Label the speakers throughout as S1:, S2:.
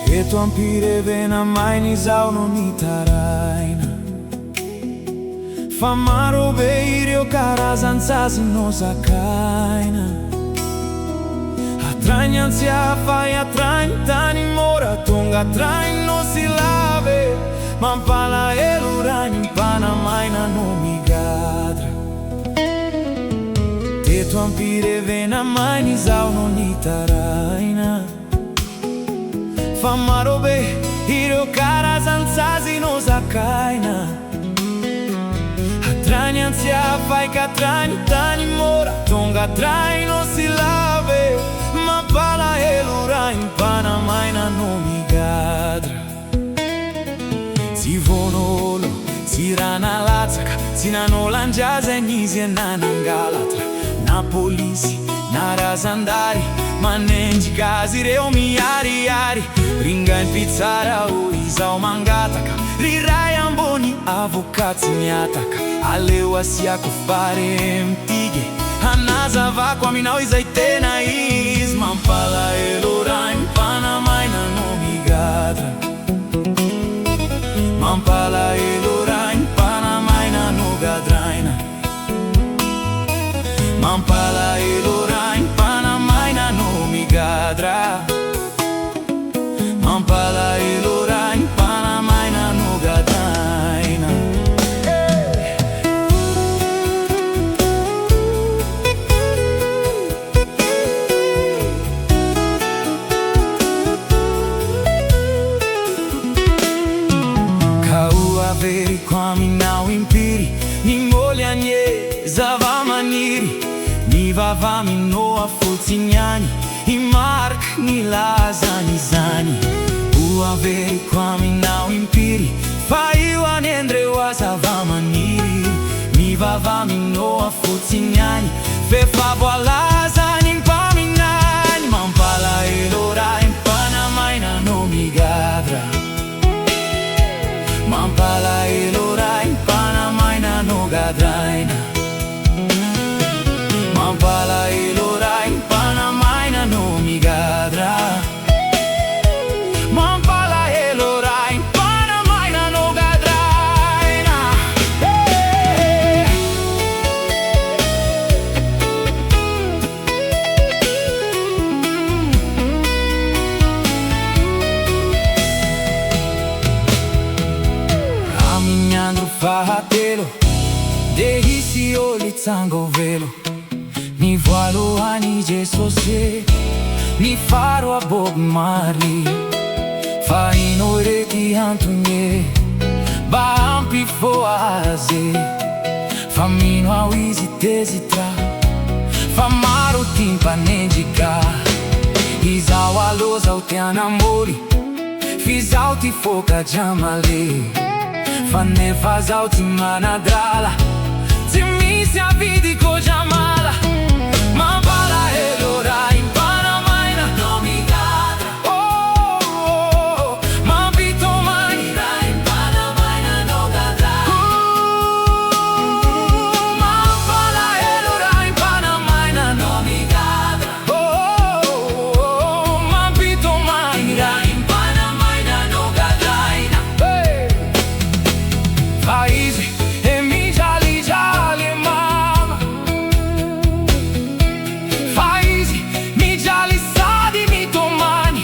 S1: E tu ampire vena mai ni sauno ni taraina Famaro beire o cara zanzasi no sakaina Atrain ansia fai atrain tani mora tonga train no si lave Mampala elurain pana maina no mi gadra E tu ampire vena mai ni sauno ni taraina Famaro be hiro cara zanzasi no sakaina Atrani ansia fai catrani tani mora tonga trai no si lave Ma pala elura in pana maina no mi gadra Si vonolo, si rana latsaka Si nano lanjaze nisi e nanangalatra Na polisi, na razandari Manenji gazi reo mi yari Ringa in pizzara o izao mangataka Rirai amboni avocati miataka Aleu asia kufare mtige Hanaza vakwa minao izaitena is Mampala elora impana maina no mi gadra Mampala elora impana maina no gadraina Mampala elora impana maina no mi gadra Mampala elora impana maina no gadraina Kaua veri kwami nao impiri Ni molya nye zava maniri Ni vavami no afutinyani I mark ni lazani zani Ua veri kwami nao impiri Faiwa nendre wa zava maniri Ni vavami no afutinyani Fe favua lazani mpaminani Mampala elora impana maina no mi gadra Mampala elora impana maina no gadraina Mampala elora impana maina no mi gadra Mampala elora impana maina no gadraina Caminhando farratelo Derisi oli zango velo Ni voalo ani jesose Ni faro a Bob Marley Fai no reti antunye Ba ampi foaze Famino a wizi tesitra Famaro timpa nendica Izau a loza o te anamori Fizau ti foca jamale Fane fazau ti manadrala Ti se a vidi ko jamala Mampala elora impana maina no mi gadra Oh, oh, oh Mampito maina impana maina no gadra Mampala elora impana maina no mi gadra Oh, oh, oh Mampito maina impana maina no gadraina Faizi e mi jali jali mama Faizi mi jali sadi mi tomani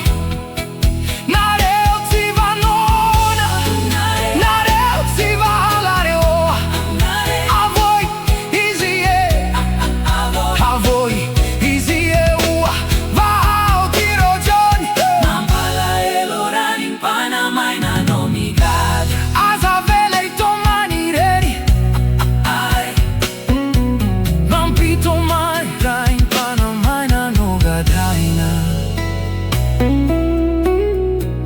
S1: Nareu tsiva nona Nareu tsiva halareo Avoi izie Avoi izie ua Vahau tirojoni Mampala elora impana maina no mi gadra Azavele i tomani reri Mampito maina impana maina no gadraina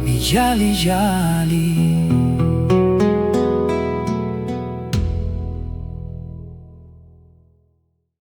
S1: Mi jali jali